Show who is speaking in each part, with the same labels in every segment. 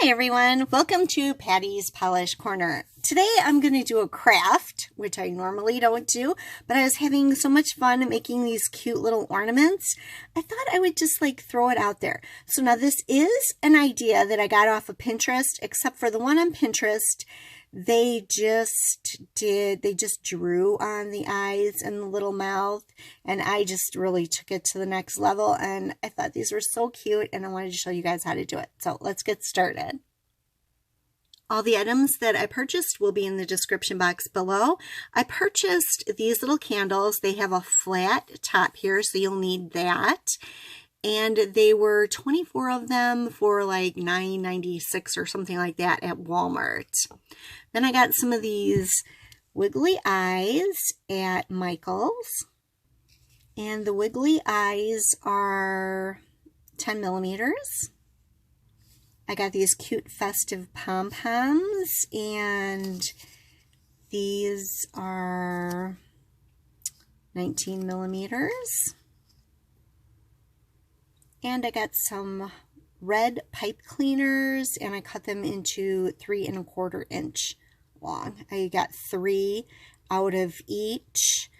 Speaker 1: Hi everyone, welcome to Patty's Polish Corner. Today I'm going to do a craft, which I normally don't do, but I was having so much fun making these cute little ornaments. I thought I would just throw it out there. So now this is an idea that I got off of Pinterest, except for the one on Pinterest, they just drew on the eyes and the little mouth, and I just really took it to the next level, and I thought these were so cute and I wanted to show you guys how to do it. So let's get started. All the items that I purchased will be in the description box below. I purchased these little candles. They have a flat top here, so you'll need that. And they were 24 of them for like $9.96 or something like that at Walmart. Then I got some of these Wiggly Eyes at Michael's. And the Wiggly Eyes are 10 millimeters. I got these cute festive pom-poms, and these are 19 millimeters. And I got some red pipe cleaners, and I cut them into 3 1/4 inch long. I got 3 out of each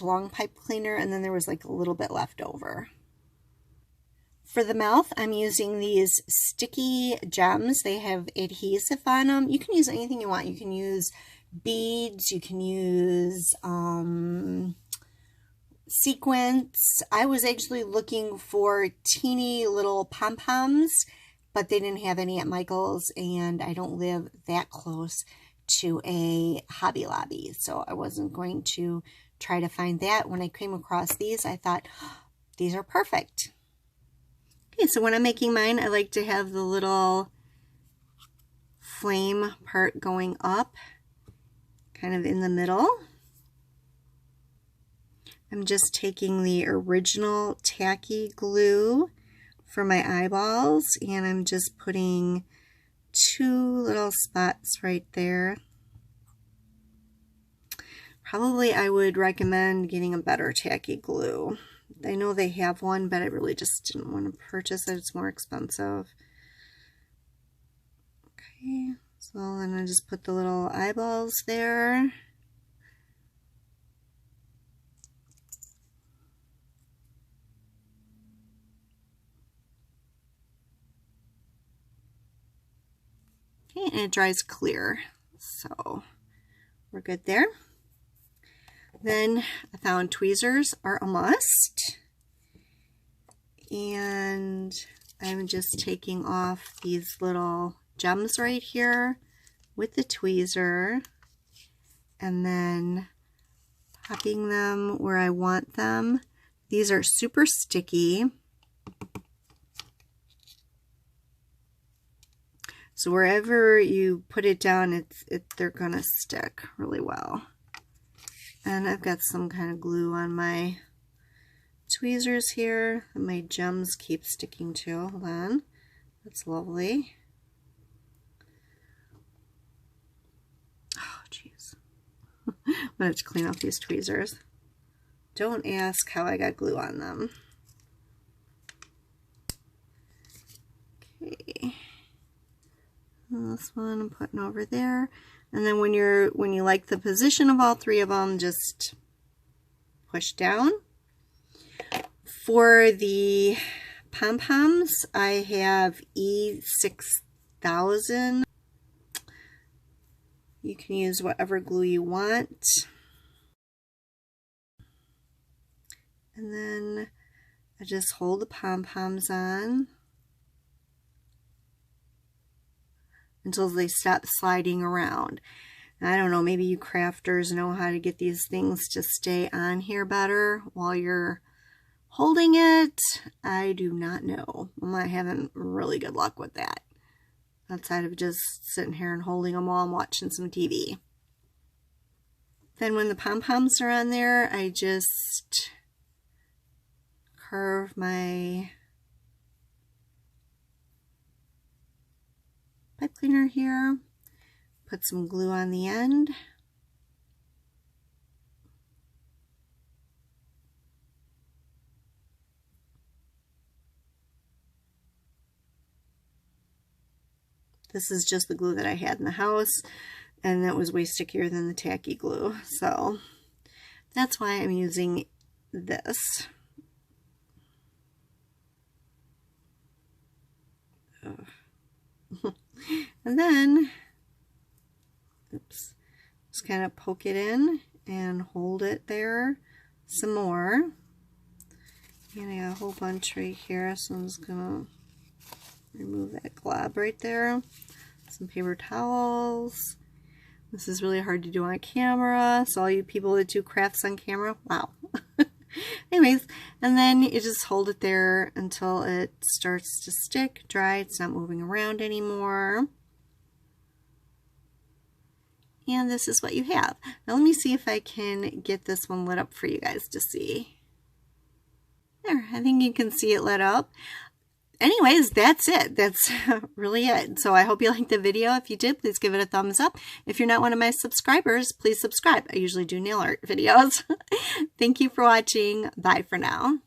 Speaker 1: long pipe cleaner, and then there was like a little bit left over. For the mouth, I'm using these sticky gems. They have adhesive on them. You can use anything you want. You can use beads, you can use sequins. I was actually looking for teeny little pom-poms, but they didn't have any at Michael's, and I don't live that close to a Hobby Lobby, so I wasn't going to try to find that. When I came across these, I thought, oh, these are perfect. Okay, so when I'm making mine, I like to have the little flame part going up, kind of in the middle. I'm just taking the original tacky glue for my eyeballs, and I'm just putting 2 little spots right there. Probably I would recommend getting a better tacky glue. I know they have one, but I really just didn't want to purchase it. It's more expensive. Okay, so then I just put the little eyeballs there. Okay, and it dries clear, so we're good there. Then I found tweezers are a must, and I'm just taking off these little gems right here with the tweezer, and then popping them where I want them. These are super sticky, so wherever you put it down, they're gonna stick really well. And I've got some kind of glue on my tweezers here that my gems keep sticking to. Hold on. That's lovely. Oh, jeez. I'm going to have to clean off these tweezers. Don't ask how I got glue on them. Okay. And this one I'm putting over there. And then when you like the position of all 3 of them, just push down. For the pom-poms, I have E6000. You can use whatever glue you want. And then I just hold the pom-poms on until they stop sliding around. I don't know, maybe you crafters know how to get these things to stay on here better while you're holding it. I do not know. I'm having really good luck with that, outside of just sitting here and holding them while I'm watching some TV. Then when the pom-poms are on there, I just curve my pipe cleaner here, put some glue on the end, This is just the glue that I had in the house, and that was way stickier than the tacky glue. So that's why I'm using this. And then, oops, just kind of poke it in and hold it there some more. And I got a whole bunch right here, so I'm just gonna remove that glob right there. Some paper towels. This is really hard to do on camera, so all you people that do crafts on camera, wow. Anyways, and then you just hold it there until it starts to stick, dry, it's not moving around anymore. And this is what you have. Now let me see if I can get this one lit up for you guys to see. There, I think you can see it lit up. Anyways, that's it. That's really it. So I hope you liked the video. If you did, please give it a thumbs up. If you're not one of my subscribers, please subscribe. I usually do nail art videos. Thank you for watching. Bye for now.